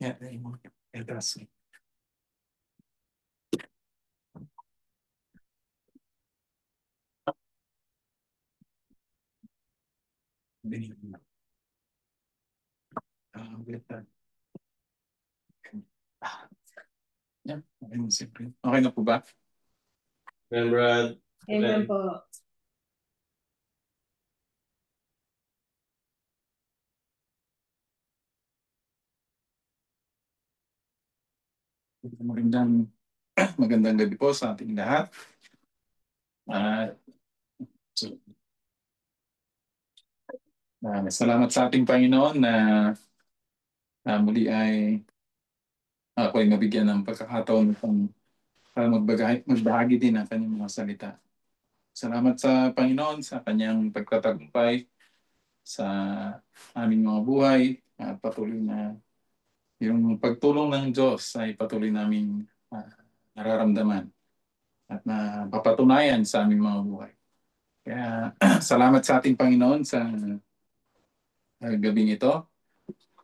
Yeah, it does. With that. Yeah, okay na po ba? Amen, Brad. Amen po. Magandang gabi po sa ating lahat. Salamat sa ating Panginoon na muli ay ako ay mabigyan ng pagkakataon para magbahagi din ng kanyang mga salita. Salamat sa Panginoon sa kanyang pagtatagumpay sa aming mga buhay at patuloy na yung pagtulong ng Diyos ay patuloy naming nararamdaman at napapatunayan sa aming mga buhay. Kaya salamat sa ating Panginoon sa gabing ito.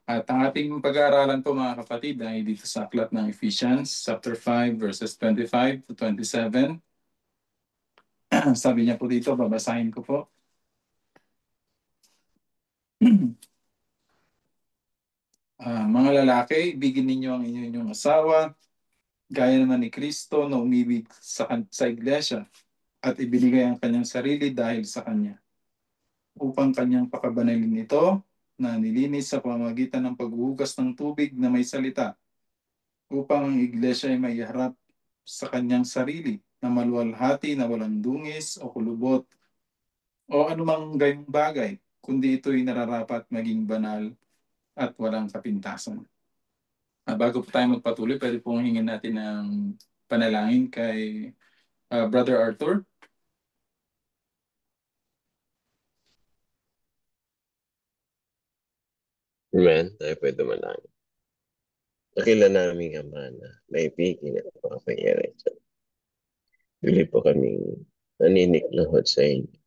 At ang ating pag-aaralan po mga kapatid ay dito sa aklat ng Ephesians chapter 5 verses 25 to 27. Sabi niya po dito, babasahin ko po. Mga lalaki, ibigin ninyo ang inyong asawa, gaya naman ni Kristo na umibig sa iglesia at ibinigay ang kanyang sarili dahil sa kanya, upang kanyang pakabanalin ito na nilinis sa pamamagitan ng paghuhugas ng tubig na may salita, upang ang iglesia ay maiharap sa kanyang sarili na maluwalhati na walang dungis o kulubot o anumang gayong bagay, kundi ito'y nararapat maging banal at walang kapintasan. Bago po tayo magpatuloy, pwede pong hingin natin ng panalangin kay Brother Arthur. Amen. Tayo pwede manangin. Nakila namin Ama na naipigin at makapangyari sa Dili po kaming naniniklahod sa inyo.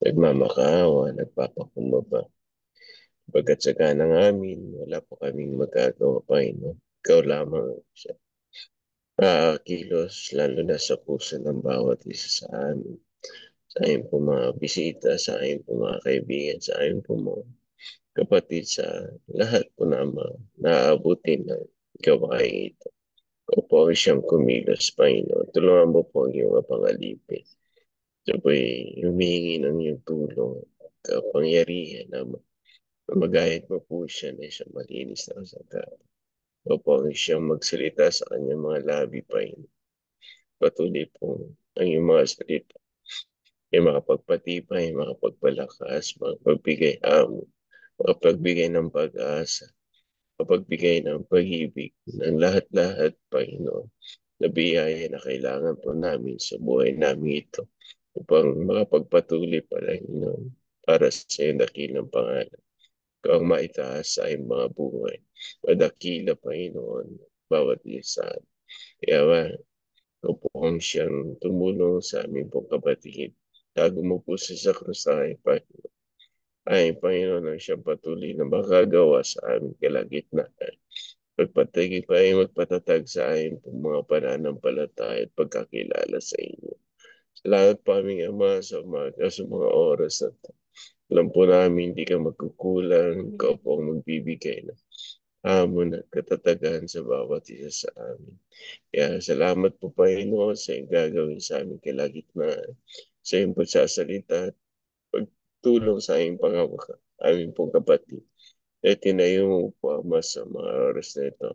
Nagmamakaawa, nagpapakumbaba. Pagkat sa kanang amin, wala po kaming magagawa pa ino. Ikaw lamang siya. Kilos, lalo na sa puso ng bawat isa sa amin. Sa amin po mga bisita, sa amin po mga kaibigan, sa amin po mga kapatid, sa lahat po na naaabutin na ikaw ay ito. Ikaw po ang siyang kumilos, Panginoon. Tulungan mo po ang iyong pangalipin. Ito po'y humihingi ng iyong tulong at kapangyarihan na magayad mo po siya na isang malinis na kasagap. Ikaw po ang siyang magsalita sa kanyang mga labi, Panginoon. Patuloy po ang iyong mga salita ay makapagpatibay, makapagpalakas, makapagbigay hamon, makapagbigay ng pag-asa, makapagbigay ng pag-ibig ng lahat-lahat, Panginoon, na biyaya na kailangan po namin sa buhay namin ito upang makapagpatuloy pa lang noon para sa iyong dakilang pangalan. Ikaw ang maitaas sa iyong mga buhay. Madakila, Panginoon, bawat isa. Kaya ikaw po ang siyang tumulong sa aming pong kapatid. Tago mo po sa krus ay Panginoon. Ay, Panginoon, ang siyang patuloy na makagawa sa aming kalagitnaan. Pagpatigil pa ay magpatatag sa amin pong mga pananampalataya at pagkakilala sa inyo. Salamat po aming Ama sa mga oras na ito. Alam po namin hindi ka magkukulang, ikaw po ang magbibigay ng hamon at katatagan sa bawat isa sa amin. Kaya salamat po Panginoon sa iyong gagawin sa aming kalagitnaan, sa iyong pagsasalita at pagtulong sa aming aming pong kapatid. At tinayo mo po Ama sa mga oras na ito.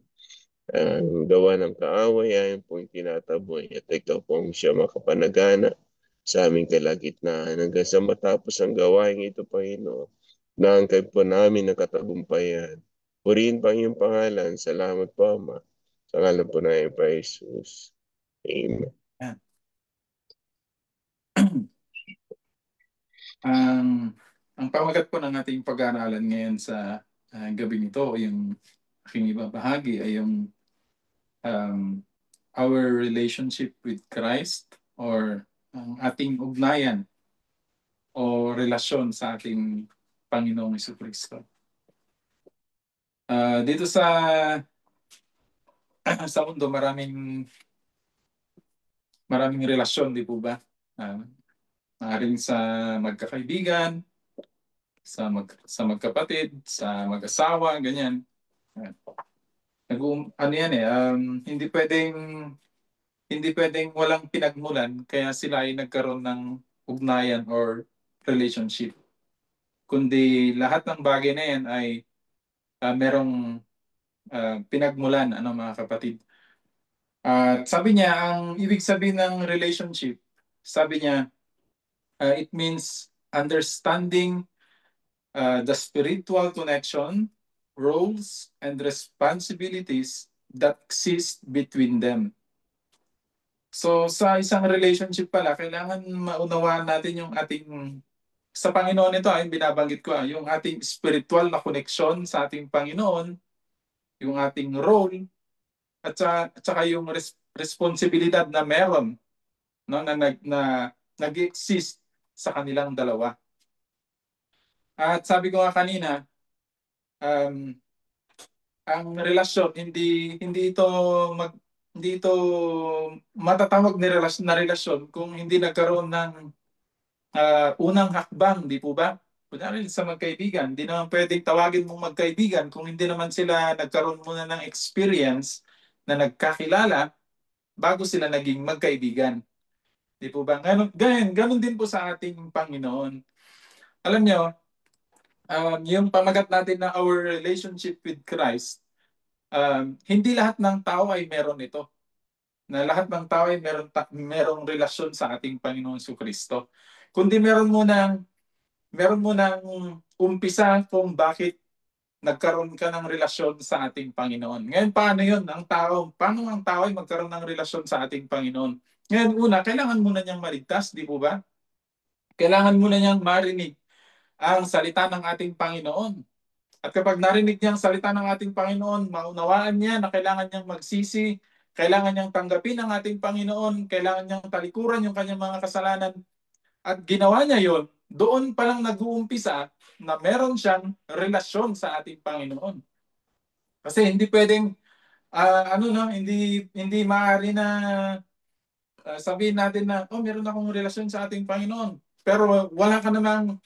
Ang gawa ng kaaway ay po yung tinataboy at ikaw po ang siya makapanagana sa aming kalagitnaan hanggang sa matapos ang gawain ito, Panginoon, na angkay po namin ng katagumpayan. Purihin pa ang iyong pangalan. Salamat po, Ama. Sa ngalan po na iyong pa Jesus. Amen. Ang pamagat po ng ating pag-aaralan ngayon sa gabi nito, yung aking ibabahagi ay yung our relationship with Christ or ang ating ugnayan o relasyon sa ating Panginoong Jesucristo. Dito sa mundo, maraming relasyon, di po ba? Uh, Maaaring sa magkakaibigan, sa magkapatid, sa mag-asawa, ganyan. Uh, ano yan eh, hindi pwedeng walang pinagmulan kaya sila ay nagkaroon ng ugnayan or relationship. Kundi lahat ng bagay na yan ay merong pinagmulan, ano mga kapatid. At sabi niya, ang ibig sabihin ng relationship, sabi niya, it means understanding the spiritual connection, roles, and responsibilities that exist between them. So sa isang relationship pala, kailangan maunawaan natin yung ating, sa Panginoon ito, yung binabanggit ko, yung ating spiritual na connection sa ating Panginoon, yung ating role, at saka yung responsibilidad na meron, no, na nag-exist sa kanilang dalawa. At sabi ko nga kanina, um, ang relasyon mag hindi ito matatawag na relasyon kung hindi nagkaroon ng unang hakbang, di po ba? Kunyari sa magkaibigan, hindi naman pwedeng tawagin mong magkaibigan kung hindi naman sila nagkaroon muna ng experience na nagkakilala bago sila naging magkaibigan. Di po ba? Ganun din po sa ating Panginoon. Alam nyo, yung pamagat natin na our relationship with Christ, hindi lahat ng tao ay meron ito. Na lahat ng tao ay merong relasyon sa ating Panginoon Kristo. Kundi meron mo ng umpisa kung bakit nagkaroon ka ng relasyon sa ating Panginoon. Ngayon, paano yun? Paano ang tao ay magkaroon ng relasyon sa ating Panginoon? Ngayon, una, kailangan muna niyang maligtas, di po ba? Kailangan muna niyang marinig ang salita ng ating Panginoon. At kapag narinig niya ang salita ng ating Panginoon, maunawaan niya na kailangan niyang magsisi, kailangan niyang tanggapin ang ating Panginoon, kailangan niyang talikuran yung kanyang mga kasalanan, at ginawa niya yon, doon pa lang nag-uumpisa na meron siyang relasyon sa ating Panginoon. Kasi hindi pwedeng hindi maaari na sabihin natin na meron akong relasyon sa ating Panginoon. Pero wala ka namang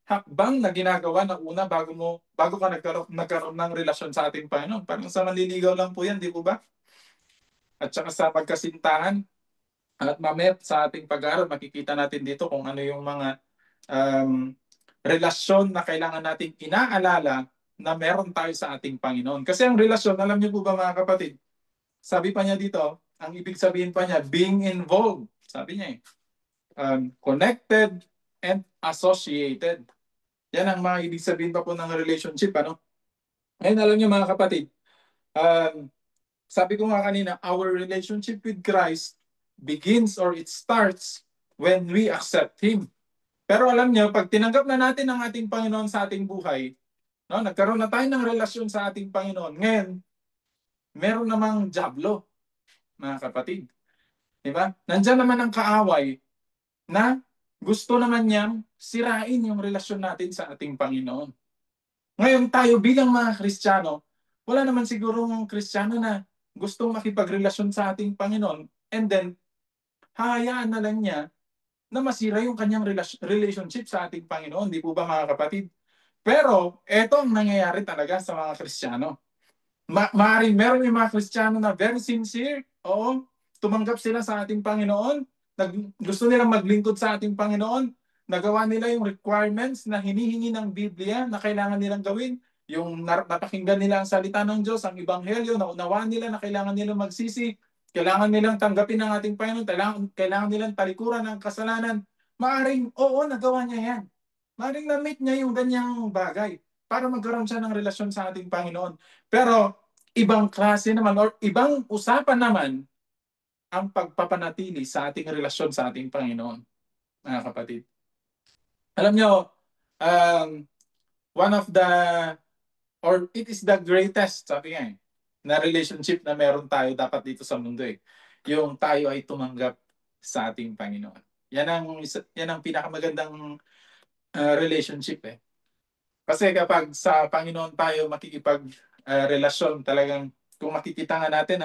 hakbang na ginagawa na una bago ka nagkaroon ng relasyon sa ating Panginoon. Parang sa manliligaw lang po 'yan, di po ba? At saka sa pagkasintahan, at mamaya sa ating pag-aaral makikita natin dito kung ano yung mga um, relasyon na kailangan nating inaalala na meron tayo sa ating Panginoon. Kasi ang relasyon, alam niyo po ba mga kapatid, sabi pa niya dito, ang ibig sabihin pa niya, being involved. Sabi niya connected and associated. Yan ang mga ibig sabihin pa po ng relationship. Ano? Ngayon, alam niyo mga kapatid, um, sabi ko nga kanina, our relationship with Christ begins or it starts when we accept Him. Pero alam niyo, pag tinanggap na natin ang ating Panginoon sa ating buhay, no, nagkaroon na tayo ng relasyon sa ating Panginoon. Ngayon, meron namang jablo, mga kapatid. Diba? Nandiyan naman ang kaaway na gusto naman niyang sirain yung relasyon natin sa ating Panginoon. Ngayon tayo bilang mga Kristiyano, wala naman sigurong Kristiyano na gustong makipagrelasyon sa ating Panginoon and then hahayaan na lang niya na masira yung kanyang relationship sa ating Panginoon. Di po ba mga kapatid? Pero eto ang nangyayari talaga sa mga Kristiyano. Maaaring meron yung mga Kristiyano na very sincere, oo, tumanggap sila sa ating Panginoon, gusto nilang maglingkod sa ating Panginoon, nagawa nila yung requirements na hinihingi ng Biblia na kailangan nilang gawin, yung napakinggan nila ang salita ng Diyos, ang Ebanghelyo, naunawaan nila na kailangan nilang magsisi, kailangan nilang tanggapin ang ating Panginoon, kailangan nilang talikuran ng kasalanan. Maaring, oo, nagawa niya yan. Maaring na-meet niya yung ganyang bagay para magkaroon siya ng relasyon sa ating Panginoon. Pero ibang klase naman or ibang usapan naman ang pagpapanatili sa ating relasyon sa ating Panginoon, mga kapatid. Alam nyo, um, one of the, or it is the greatest, sabi nga na relationship na meron tayo dapat dito sa mundo yung tayo ay tumanggap sa ating Panginoon. Yan ang pinakamagandang relationship Kasi kapag sa Panginoon tayo relasyon talagang kung makikita nga natin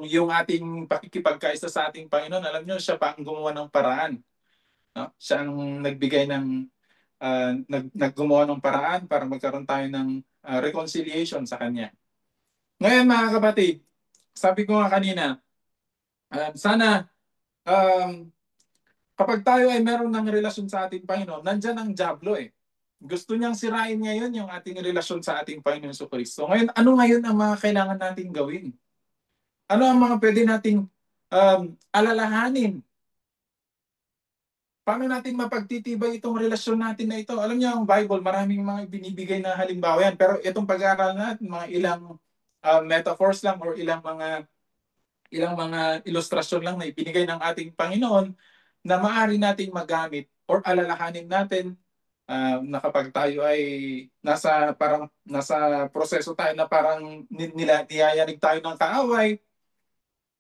yung ating pakikipagkaisa sa ating Panginoon, alam niyo siya pa ang gumawa ng paraan, no? Siya ang nagbigay ng naggumawa ng paraan para magkaroon tayo ng reconciliation sa kanya. Ngayon mga kapatid, sabi ko nga kanina, sana kapag tayo ay meron ng relasyon sa ating Panginoon, nandyan ang diablo eh. Gusto niyang sirain ngayon yung ating relasyon sa ating Panginoon Jesucristo. Ngayon, ano ngayon ang mga kailangan nating gawin? Ano ang mga pwede nating alalahanin? Paano natin mapagtitibay itong relasyon natin na ito? Alam niyo, ang Bible, maraming mga binibigay na halimbawa yan. Pero itong pag-aaral natin, mga ilang metaphors lang or ilang mga ilustrasyon lang na ibinigay ng ating Panginoon na maaari nating magamit or alalahanin natin na kapag tayo ay nasa proseso tayo na parang niyayanig tayo ng kaaway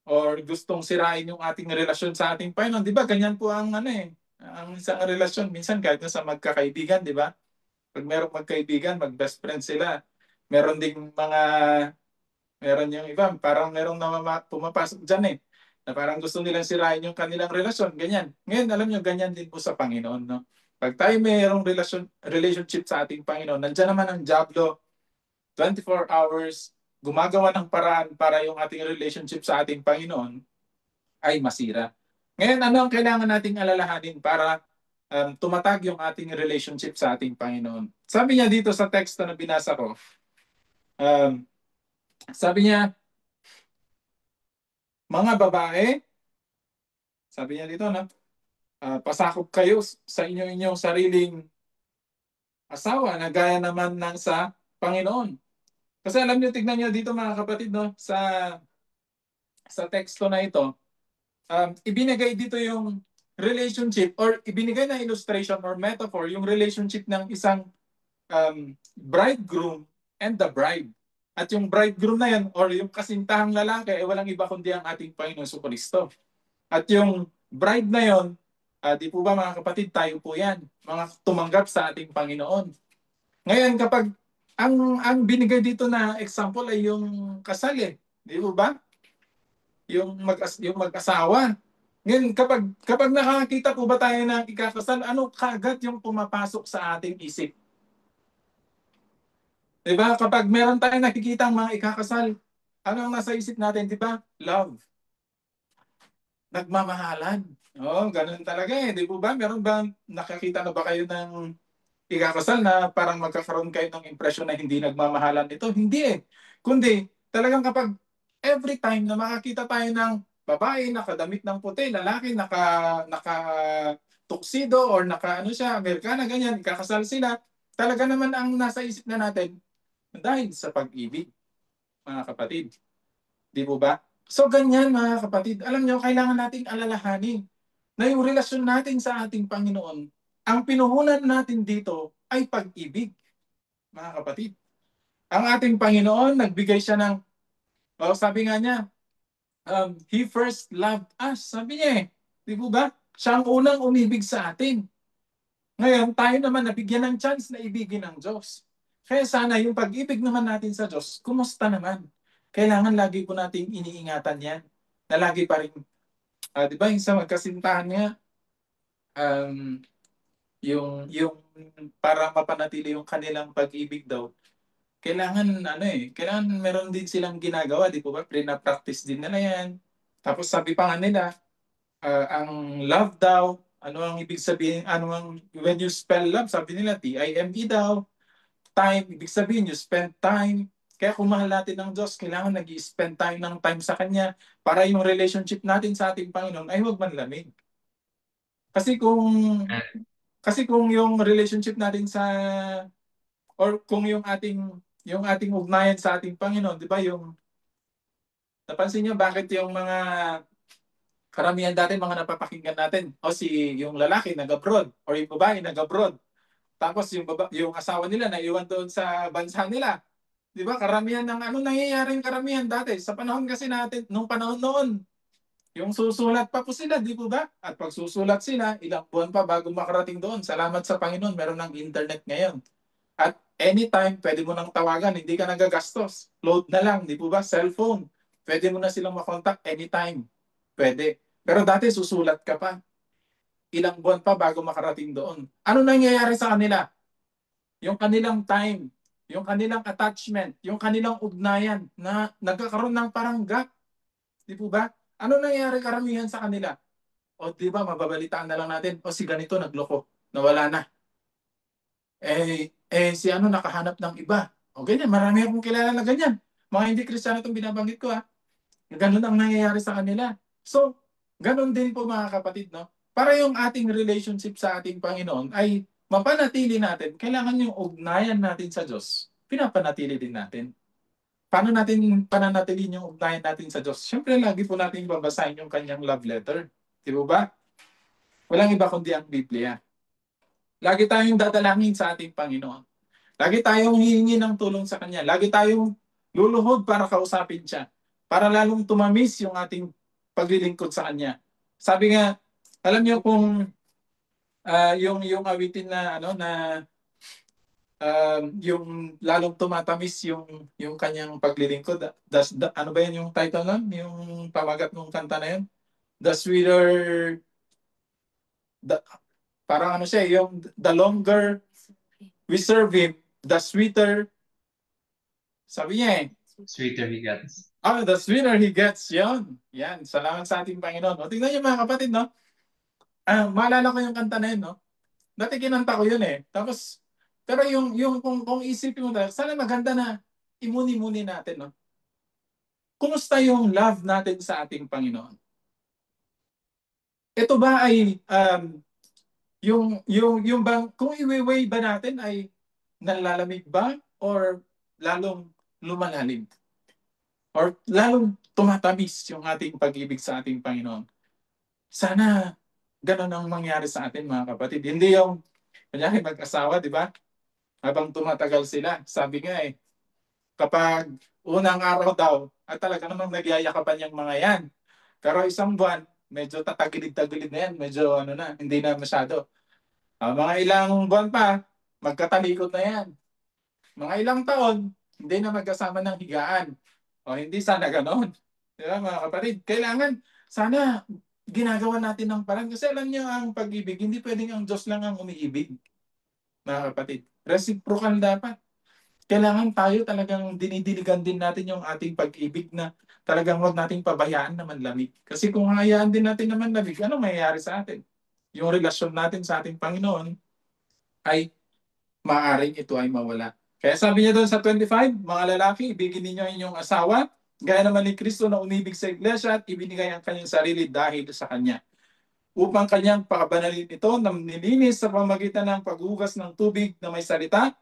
or gustong sirain yung ating relasyon sa ating Panginoon. Di ba? Ganyan po ang ang isang relasyon. Minsan kahit sa magkakaibigan, di ba? Pag merong magkaibigan, mag-best friend sila. Meron ding meron yung iba, parang merong pumapasok dyan na parang gusto nilang sirain yung kanilang relasyon, ganyan. Ngayon, alam nyo, ganyan din po sa Panginoon, no? Pag tayo mayroong relationship sa ating Panginoon, nandiyan naman ang Diablo, 24 hours, gumagawa ng paraan para yung ating relationship sa ating Panginoon ay masira. Ngayon, ano ang kailangan nating alalahanin para tumatag yung ating relationship sa ating Panginoon? Sabi niya dito sa teksto na binasa ko, sabi niya, mga babae, sabi niya dito, pasakop kayo sa inyong sariling asawa na gaya naman ng sa Panginoon. Kasi alam niyo, tignan niyo dito mga kapatid, no, sa teksto na ito, ibinigay dito yung relationship or ibinigay na illustration or metaphor yung relationship ng isang bridegroom and the bride. At yung bridegroom na yan or yung kasintahang lalaki ay walang iba kundi ang ating Panginoon Jesucristo. At yung bride na yon, di po ba mga kapatid, tayo po yan, mga tumanggap sa ating Panginoon. Ngayon kapag ang binigay dito na example ay yung kasal di po ba? Yung mag-asawa. Ngayon kapag nakakita po ba tayo ng ikakasal, ano kagad yung pumapasok sa ating isip? Diba? Kapag meron tayong nakikita ang mga ikakasal, ano ang nasa isip natin, di ba? Love. Nagmamahalan. Oo, ganun talaga di po ba? Meron ba, nakakita na ba kayo ng ikakasal na parang magkakaroon kayo ng impresyon na hindi nagmamahalan ito? Hindi Kundi, talagang kapag every time na makakita tayo ng babae nakadamit ng puti, lalaki naka tuxedo or naka siya, Amerikana, ganyan, ikakasal sila, talaga naman ang nasa isip na natin, dahil sa pag-ibig, mga kapatid. Di po ba? So ganyan mga kapatid, alam nyo, kailangan nating alalahanin na yung relasyon natin sa ating Panginoon, ang pinuhunan natin dito ay pag-ibig, mga kapatid. Ang ating Panginoon, nagbigay siya ng, sabi nga niya, He first loved us. Sabi niya di po ba? Siya ang unang umibig sa atin. Ngayon, tayo naman nabigyan ng chance na ibigin ng Diyos. Kaya sana yung pag-ibig naman natin sa Diyos, kumusta naman? Kailangan lagi po nating iniingatan yan. Na lagi pa rin, di ba, yung sa magkasintahan niya, yung para mapanatili yung kanilang pag-ibig daw, kailangan kailangan meron din silang ginagawa, di po ba? Practice din nila yan. Tapos sabi pa nga nila, ang love daw, ano ang ibig sabihin, when you spell love, sabi nila, T-I-M-E daw. Time, ibig sabihin, you spend time. Kaya kung mahal natin ng Diyos, kailangan nag-i-spend tayo ng time sa Kanya para yung relationship natin sa ating Panginoon ay huwag manlamig. Kasi kung yung relationship natin or kung yung ating ugnayan sa ating Panginoon, di ba napansin niyo bakit yung mga karamihan dati mga napapakinggan natin, yung lalaki nag-abroad or yung babae nag-abroad. Tapos yung asawa nila naiwan doon sa bansa nila. 'Di ba? Karamihan ng nangyayaring karamihan dati sa panahon kasi natin, nung panahon noon. Yung susulat pa po sila, di po ba? At pag susulat sila, ilang buwan pa bago makarating doon. Salamat sa Panginoon, meron ng internet ngayon. At anytime, pwede mo nang tawagan, hindi ka nagagastos. Load na lang, di po ba? Cellphone. Pwede mo na silang makontak anytime. Pwede. Pero dati susulat ka pa. Ilang buwan pa bago makarating doon. Ano nangyayari sa kanila? Yung kanilang time, yung kanilang attachment, yung kanilang ugnayan na nagkakaroon ng parang gap. Di po ba? Ano nangyayari karamihan sa kanila? O di ba, mababalitaan na lang natin, o si ganito nagloko, nawala na. Si ano nakahanap ng iba. O ganyan, marami akong kilala na ganyan. Mga hindi Kristiyano itong binabanggit ko ha. Ganun ang nangyayari sa kanila. So, ganun din po mga kapatid, no? Para yung ating relationship sa ating Panginoon ay mapanatili natin, kailangan yung ugnayan natin sa Diyos. Pinapanatili din natin. Paano natin pananatilihin yung ugnayan natin sa Diyos? Siyempre, lagi po natin babasahin yung kanyang love letter. Di ba? Walang iba kundi ang Biblia. Lagi tayong dadalangin sa ating Panginoon. Lagi tayong hihingi ng tulong sa Kanya. Lagi tayong luluhod para kausapin siya. Para lalong tumamis yung ating paglilingkod sa Kanya. Sabi nga, alam niyo kung yung awitin na ano na yung lalong tumatamis yung kanyang paglilingkod. Ano ba yan yung title nun? Yung pamagat ng kanta na yun? The sweeter, the, parang ano siya, yung the longer we serve Him, the sweeter, sabi niya Sweeter he gets. the sweeter He gets. Yan. Salamat sa ating Panginoon. O, tingnan niyo mga kapatid, no? Maalala ko yung kanta na yun, no? Dati kinanta ko yun eh. Tapos, pero yung kung isipin mo tayo, sana maganda na imuni-muni natin, no? Kumusta yung love natin sa ating Panginoon? Ito ba ay yung bang kung i-weigh ba natin ay nalalamig ba or lalong lumalalim? Or lalong tumatamis yung ating pag-ibig sa ating Panginoon? Sana ganun ang mangyari sa atin mga kapatid. Hindi yung kunyari mag-asawa, di ba? Habang tumatagal sila, sabi nga kapag unang araw daw, at talaga namang nagyayakapan yung mga yan. Pero isang buwan, medyo tatagilid-tagilid na yan. Medyo ano na, hindi na masyado. Mga ilang buwan pa, magkatalikod na yan. Mga ilang taon, hindi na magkasama ng higaan. O hindi sana ganon. Di ba mga kapatid? Kailangan, sana ginagawa natin ng parang. Kasi alam niyo ang pag-ibig, hindi pwedeng ang Diyos lang ang umiibig. Mga kapatid. Reciprocal dapat. Kailangan tayo talagang dinidiligan din natin yung ating pag-ibig na talagang wag nating pabayaan na manlamig. Kasi kung hayaan din natin na manlamig, ano mayayari sa atin? Yung relasyon natin sa ating Panginoon ay maaaring ito ay mawala. Kaya sabi niya doon sa 25, mga lalaki, ibigin ninyo ang inyong asawa, gaya naman ni Kristo na umibig sa iglesia at ibinigay ang kanyang sarili dahil sa kanya. Upang kanyang pakabanalin ito na nilinis sa pamagitan ng paghugas ng tubig na may salita,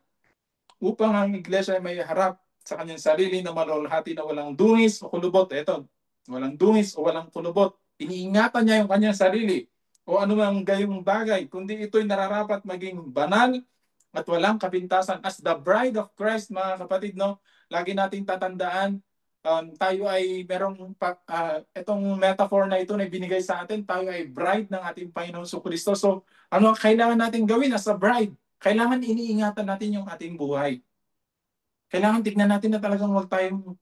upang ang iglesia ay may harap sa kanyang sarili na malulhati na walang dungis o kulubot. Ito, walang dungis o walang kulubot. Iniingatan niya yung kanyang sarili o anumang gayong bagay, kundi ito'y nararapat maging banal at walang kapintasan as the bride of Christ, mga kapatid, no? Lagi nating tatandaan, tayo ay merong itong metaphor na ito na binigay sa atin, tayo ay bride ng ating Panginoon Kristo. So, ano ang kailangan natin gawin as a bride? Kailangan iniingatan natin yung ating buhay. Kailangan tignan natin na talagang wag tayong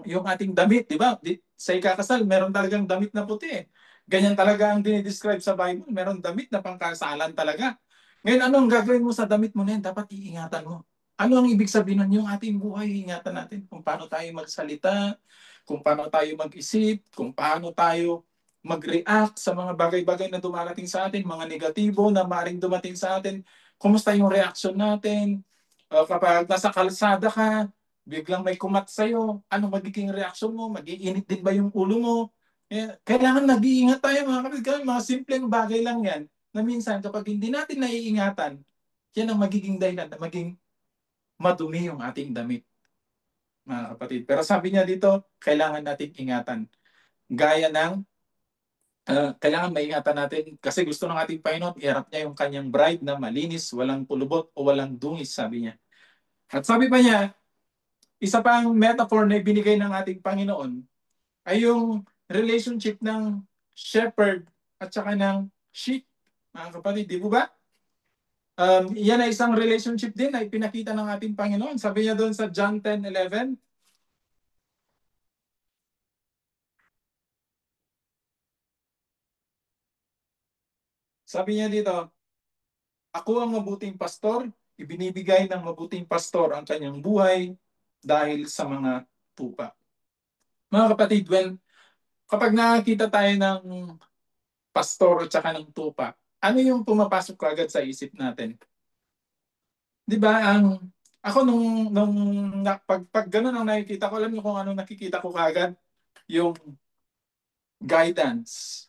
yung ating damit, di ba? Sa ikakasal, meron talagang damit na puti eh. Ganyan talaga ang dinidescribe sa Bible. Meron damit na pangkasalan talaga. Ngayon, anong gagawin mo sa damit mo na yan? Dapat iingatan mo. Ano ang ibig sabihin nun? Yung ating buhay, iingatan natin kung paano tayo magsalita, kung paano tayo mag-isip, kung paano tayo mag-react sa mga bagay-bagay na dumarating sa atin, mga negatibo na maaaring dumating sa atin. Kumusta yung reaction natin? Kapag nasa kalsada ka, biglang may kumat sa'yo, ano magiging reaksyon mo? Mag-iinit din ba yung ulo mo? Kailangan nag-iingat tayo mga kapatid. Mga simpleng bagay lang yan na minsan kapag hindi natin naiingatan, yan ang magiging dahilan na maging madumi yung ating damit, mga kapatid. Pero sabi niya dito, kailangan nating ingatan. Gaya ng, kailangan maingatan natin kasi gusto ng ating Panginoon, iharap niya yung kanyang bride na malinis, walang pulubot o walang dungis, sabi niya. At sabi pa niya, isa pang metaphor na ibinigay ng ating Panginoon ay yung relationship ng shepherd at saka ng sheep. Mga kapatid, di ba? Yan ay isang relationship din na ipinakita ng ating Panginoon. Sabi niya doon sa John 10:11, sabi niya dito, ako ang mabuting pastor, ibinibigay ng mabuting pastor ang kanyang buhay dahil sa mga tupa. Mga kapatid, kapag nakakita tayo ng pastor at saka ng tupa, ano yung pumapasok agad sa isip natin? Di ba, ako pag ganun ang nakikita ko, alam niyo kung anong nakikita ko kagad? Yung guidance,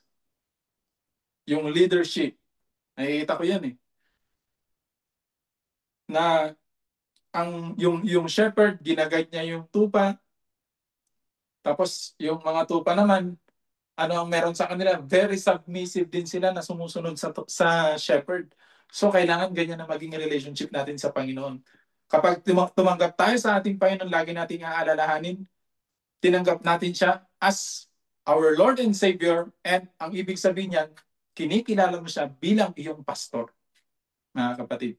yung leadership. Nakikita ko yan eh. Na yung shepherd, ginaguide niya yung tupa. Tapos yung mga tupa naman, ano ang meron sa kanila? Very submissive din sila na sumusunod sa shepherd. So kailangan ganyan na maging relationship natin sa Panginoon. Kapag tumanggap tayo sa ating Panginoon, lagi nating aalalahanin, tinanggap natin siya as our Lord and Savior, and ang ibig sabihin niyan, kinikilala mo siya bilang iyong pastor, mga kapatid.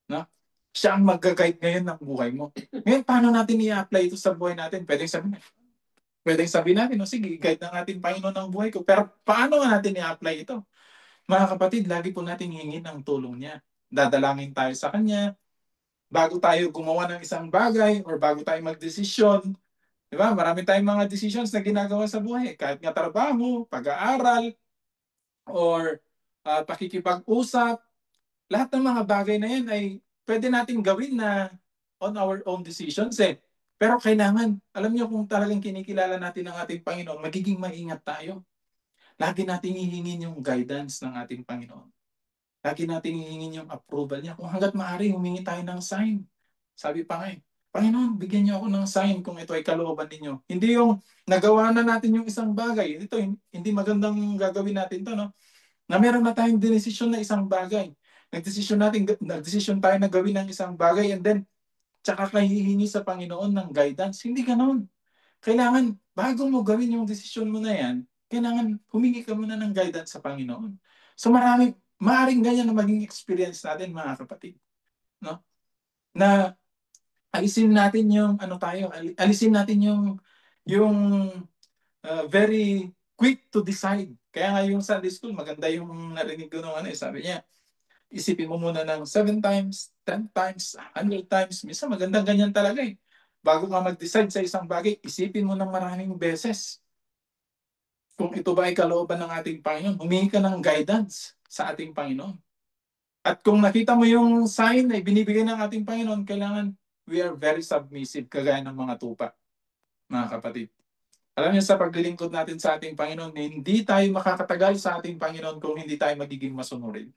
No? Siya ang mag-guide ngayon ng buhay mo. Ngayon, paano natin i-apply ito sa buhay natin? Pwedeng sabihin natin, no, sige, guide ng ating Panginoon ng buhay ko. Pero paano natin i-apply ito? Mga kapatid, lagi po natin hingin ang tulong niya. Dadalangin tayo sa Kanya. Bago tayo gumawa ng isang bagay or bago tayo magdesisyon, di ba? Marami tayong mga decisions na ginagawa sa buhay. Kahit nga trabaho, pag-aaral, or pakikipag-usap, lahat ng mga bagay na yan ay pwede natin gawin na on our own decisions eh. Pero kailangan, alam niyo kung talagang kinikilala natin ang ating Panginoon, magiging maingat tayo. Lagi nating hihingin yung guidance ng ating Panginoon. Lagi nating hihingin yung approval niya. Kung hanggat maaari, humingi tayo ng sign. Sabi pa nga eh, Panginoon, bigyan niyo ako ng sign kung ito ay kalooban ninyo. Hindi yung nagawa na natin yung isang bagay. Ito, hindi magandang gagawin natin to, no? Na meron na tayong desisyon na isang bagay. Nagdesisyon tayo na gawin ng isang bagay, and then, tsaka kayo hihingi sa Panginoon ng guidance. Hindi ganoon. Kailangan, bago mo gawin yung desisyon mo na yan, kailangan humingi ka muna ng guidance sa Panginoon. So maaaring ganyan na maging experience natin, mga kapatid. No? Na alisin natin yung alisin natin yung very quick to decide. Kaya nga yung Sunday school, maganda yung narinig ko nung sabi niya, isipin mo muna ng 7 times, 10 times, 100 times. Minsan magandang ganyan talaga eh. Bago ka mag-decide sa isang bagay, isipin mo ng maraming beses. Kung ito ba ay kalooban ng ating Panginoon, humingi ka ng guidance sa ating Panginoon. At kung nakita mo yung sign na ibinibigay ng ating Panginoon, kailangan we are very submissive, kagaya ng mga tupa, mga kapatid. Alam niyo, sa paglilingkod natin sa ating Panginoon, hindi tayo makakatagal sa ating Panginoon kung hindi tayo magiging masunurin.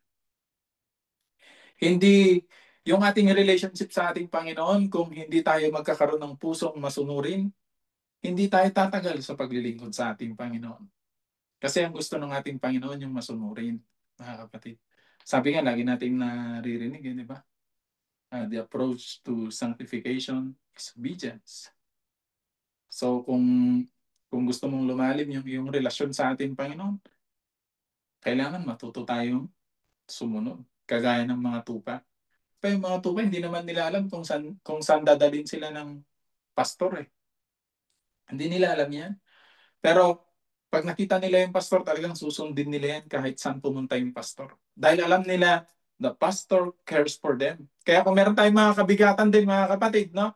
Hindi yung ating relationship sa ating Panginoon, kung hindi tayo magkakaroon ng pusong masunurin, hindi tayo tatagal sa paglilingkod sa ating Panginoon. Kasi ang gusto ng ating Panginoon yung masunurin, mga kapatid. Sabi nga, lagi nating naririnig, di ba? The approach to sanctification is obedience. So kung gusto mong lumalim yung relasyon sa ating Panginoon, kailangan matuto tayong sumunod, kagaya ng mga tupa. Pero yung mga tupa, hindi naman nila alam kung saan dadalhin sila ng pastor eh. Hindi nila alam yan. Pero pag nakita nila yung pastor, talagang susundin nila yan kahit saan pumunta yung pastor. Dahil alam nila, the pastor cares for them. Kaya kung meron tayong mga kabigatan din, mga kapatid, no?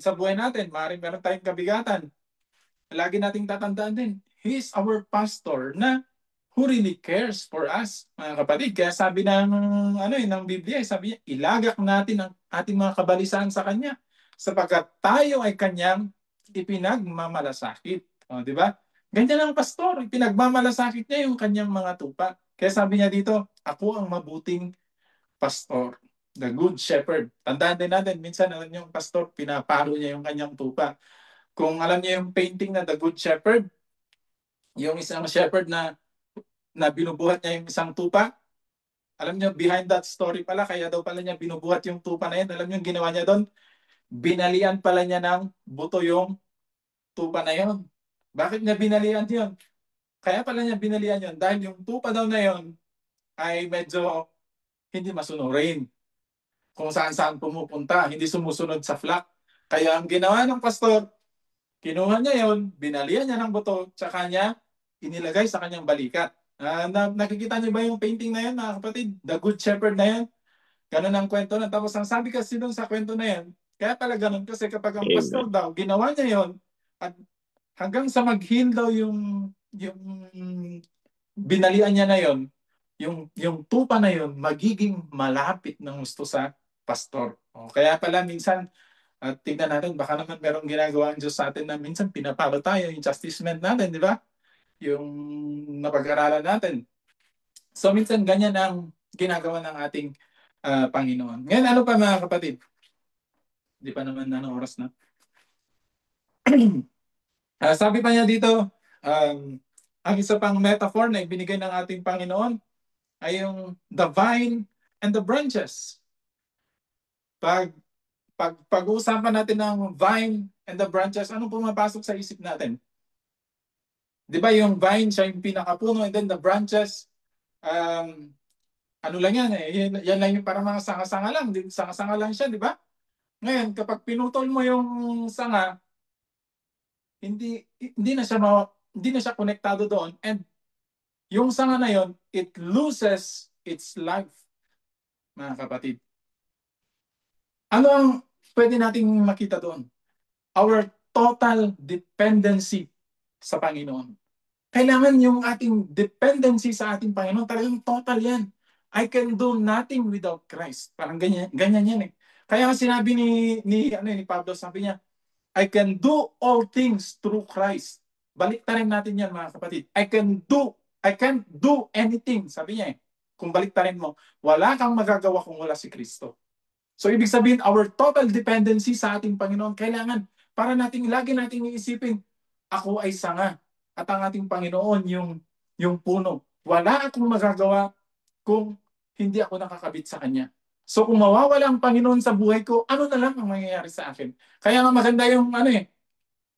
Sa buhay natin, maaaring meron tayong kabigatan. Lagi nating tatandaan din, He is our pastor na who really cares for us, mga kapatid. Kaya sabi ng Biblia, sabi niya, ilagak natin ang ating mga kabalisan sa Kanya sapagkat tayo ay Kanyang ipinagmamalasakit. O, di ba? Ganyan ang pastor, ipinagmamalasakit niya yung kanyang mga tupa. Kaya sabi niya dito, ako ang mabuting pastor, the good shepherd. Tandaan din natin, minsan alam niyo yung pastor, pinapalo niya yung kanyang tupa. Kung alam niyo yung painting na the good shepherd, yung isang shepherd na binubuhat niya yung isang tupa, alam niyo, behind that story pala, kaya daw pala niya binubuhat yung tupa na yan. Alam niyo yung ginawa niya doon? Binalian pala niya ng buto yung tupa na yon. Bakit niya binalian yun? Kaya pala niya binalian yun dahil yung tupa daw na yon ay medyo hindi masunurin. Kung saan-saan pumupunta, hindi sumusunod sa flock. Kaya ang ginawa ng pastor, kinuha niya yon, binalian niya ng buto, tsaka niya inilagay sa kanyang balikat. Nakikita niyo ba yung painting na yan, mga kapatid? The Good Shepherd na yan? Ganun ang kwento na. Tapos ang sabi kasi doon sa kwento na yan, kaya pala ganun kasi kapag ang pastor Amen. daw, ginawa niya yon, at hanggang sa mag-heal daw yung binalian niya na yon, yung tupa na yon magiging malapit ng gusto sa pastor. O, kaya pala minsan, at tingnan natin, baka naman merong ginagawa ang Diyos sa atin na minsan pinapalo tayo, yung chastisement natin, di ba? Yung napag-aralan natin. So minsan ganyan ang ginagawa ng ating Panginoon. Ngayon, ano pa mga kapatid? Hindi pa naman oras na. Sabi pa niya dito, ang isa pang metaphor na ibinigay ng ating Panginoon ay yung the vine and the branches. Pag-uusapan natin ng vine and the branches, anong pumapasok sa isip natin? Di ba yung vine, siya yung pinakapuno, and then the branches, ano lang yan eh, yan lang yung parang mga sanga-sanga lang, sanga-sanga lang siya, di ba? Ngayon, kapag pinutol mo yung sanga, hindi na siya konektado doon, and yung sanga na yon, it loses its life, mga kapatid. Ano ang pwede nating makita doon? Our total dependency sa Panginoon. Kailangan yung ating dependency sa ating Panginoon, talagang total yan. I can do nothing without Christ. Parang ganyan yan eh. Kaya sinabi ni Pablo, sabi niya, I can do all things through Christ. Baliktarin natin yan, mga kapatid. I can't do anything, sabi niya eh. Kung baliktarin mo, wala kang magagawa kung wala si Kristo. So ibig sabihin, our total dependency sa ating Panginoon, kailangan para lagi nating iisipin, ako ay sanga at ang ating Panginoon yung puno. Wala akong magagawa kung hindi ako nakakabit sa Kanya. So kung mawawala ang Panginoon sa buhay ko, ano na lang ang mangyayari sa akin? Kaya nga maganda yung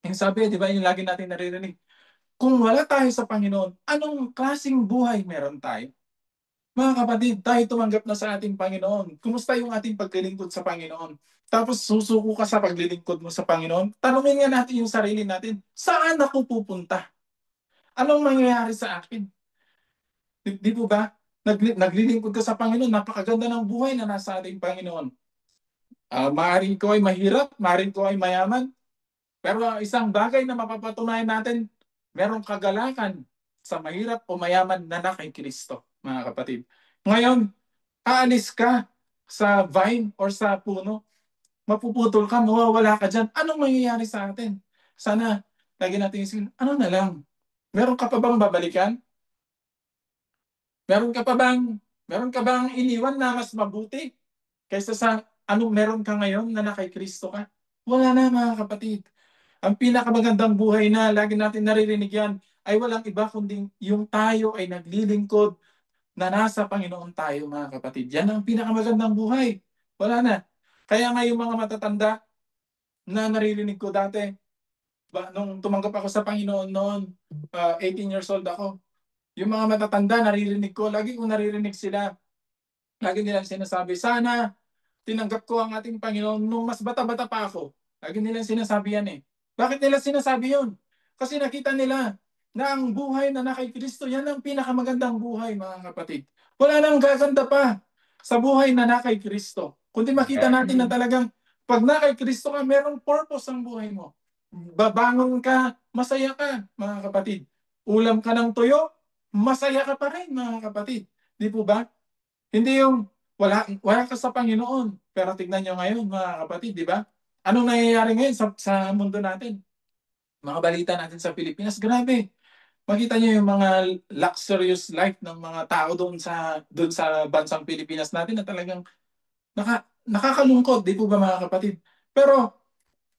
yung sabi, di ba, yung lagi natin naririnig, kung wala tayo sa Panginoon, anong klaseng buhay meron tayo? Mga kapatid, tayo tumanggap na sa ating Panginoon. Kumusta yung ating paglilingkod sa Panginoon? Tapos susuko ka sa paglilingkod mo sa Panginoon, tanungin nga natin yung sarili natin, saan ako pupunta? Anong mangyayari sa akin? Di po ba? Naglilingkod ka sa Panginoon, napakaganda ng buhay na nasa ating Panginoon. Maaaring ko ay mahirap, maaaring ko ay mayaman, pero isang bagay na mapapatunayan natin, merong kagalakan sa mahirap o mayaman na kay Kristo, mga kapatid. Ngayon, aalis ka sa vine or sa puno, mapuputol ka, mawawala ka dyan. Anong mangyayari sa atin? Sana, lagi natin isipin, ano na lang? Meron ka pa bang babalikan? Meron ka bang iniwan na mas mabuti kaysa sa meron ka ngayon na kay Kristo ka? Wala na, mga kapatid. Ang pinakamagandang buhay na lagi natin naririnig yan ay walang iba kundi yung tayo ay naglilingkod na nasa Panginoon tayo, mga kapatid. Yan ang pinakamagandang buhay. Wala na. Kaya nga yung mga matatanda na naririnig ko dati, nung tumanggap ako sa Panginoon noon, 18 years old ako, yung mga matatanda naririnig ko, lagi kong naririnig sila, lagi nilang sinasabi, sana tinanggap ko ang ating Panginoon nung mas bata-bata pa ako. Lagi nilang sinasabi yan eh. Bakit nila sinasabi yun? Kasi nakita nila na ang buhay na kay Kristo, yan ang pinakamagandang buhay, mga kapatid. Wala nang gaganda pa sa buhay na kay Kristo. Kundi makita natin na talagang pag kay Kristo ka, merong purpose ang buhay mo. Babangon ka, masaya ka, mga kapatid. Ulam ka ng tuyo, masaya ka pa rin, mga kapatid. Di po ba? Hindi yung wala ka sa Panginoon. Pero tignan nyo ngayon, mga kapatid, di ba? Anong nangyayari ngayon sa mundo natin? Mga balita natin sa Pilipinas, grabe. Makita nyo yung mga luxurious life ng mga tao doon sa bansang Pilipinas natin na talagang nakakalungkot, di po ba, mga kapatid? Pero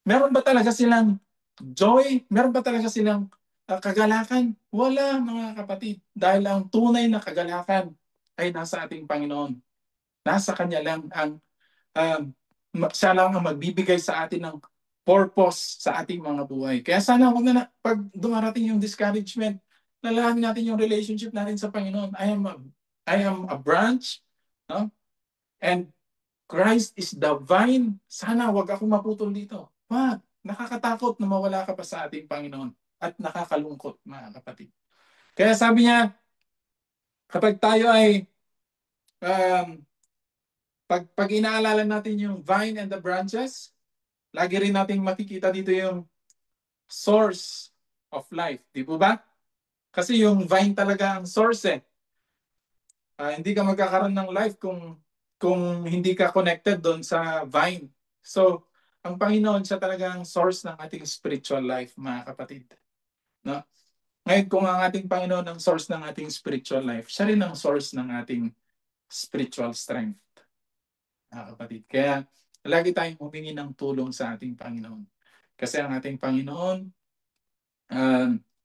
meron ba talaga silang joy? Meron ba talaga silang kagalakan? Wala, mga kapatid. Dahil ang tunay na kagalakan ay nasa ating Panginoon. Nasa Kanya lang siya lang ang magbibigay sa atin ng purpose sa ating mga buhay. Kaya sana wag na pag dumarating yung discouragement, nalalaman natin yung relationship natin sa Panginoon. I am a branch, no? And Christ is the vine. Sana wag ako maputol dito. Wag. Nakakatakot na mawala ka pa sa ating Panginoon. At nakakalungkot, mga kapatid. Kaya sabi niya, kapag tayo ay, um, pag inaalala natin yung vine and the branches, lagi rin nating makikita dito yung source of life. Di po ba? Kasi yung vine talaga ang source eh. Hindi ka magkakaroon ng life kung hindi ka connected doon sa vine. So, ang Panginoon siya talagang source ng ating spiritual life, mga kapatid. No? Ngayon, kung ang ating Panginoon ang source ng ating spiritual life, siya rin ang source ng ating spiritual strength, mga kapatid. Kaya, lagi tayong humingi ng tulong sa ating Panginoon. Kasi ang ating Panginoon,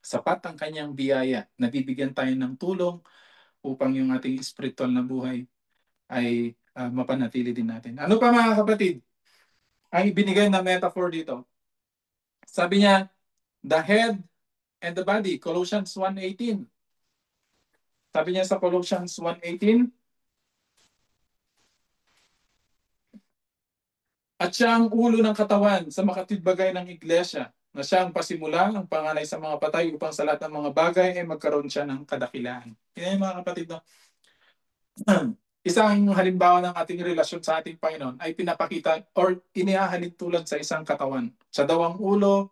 sapat ang kanyang biyaya. Nabibigyan tayo ng tulong upang yung ating spiritual na buhay ay mapanatili din natin. Ano pa, mga kapatid? Ang ibinigay na metaphor dito. Sabi niya, the head and the body, Colossians 1:18. Sabi niya sa Colossians 1:18, at siya ang ulo ng katawan sa makatwidbagay ng iglesia, na siya ang pasimula, ang panganay sa mga patay upang sa lahat ng mga bagay ay magkaroon siya ng kadakilaan. Yan mga kapatid, no? Isang halimbawa ng ating relasyon sa ating Panginoon ay pinapakita or inihahalin tulad sa isang katawan. Sa daw ang ulo,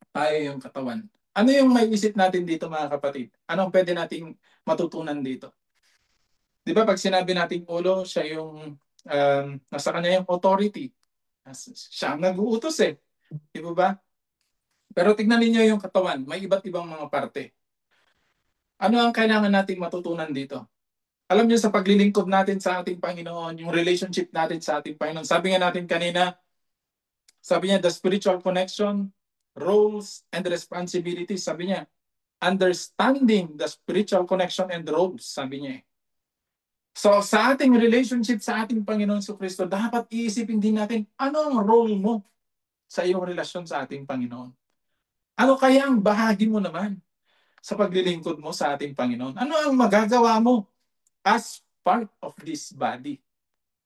tayo yung katawan. Ano yung may isip natin dito, mga kapatid? Anong pwede nating matutunan dito? Di ba pag sinabi nating ulo, siya yung nasa kanya yung authority. Siya ang nag-uutos eh. Di ba? Pero tignan niyo yung katawan, may iba't ibang mga parte. Ano ang kailangan nating matutunan dito? Alam niyo, sa paglilingkod natin sa ating Panginoon, yung relationship natin sa ating Panginoon, sabi nga natin kanina, sabi niya, the spiritual connection, roles, and responsibilities. Sabi niya, understanding the spiritual connection and roles, sabi niya. So sa ating relationship sa ating Panginoon Kristo, dapat iisipin din natin, ano ang role mo sa iyong relasyon sa ating Panginoon? Ano kaya ang bahagi mo naman sa paglilingkod mo sa ating Panginoon? Ano ang magagawa mo as part of this body?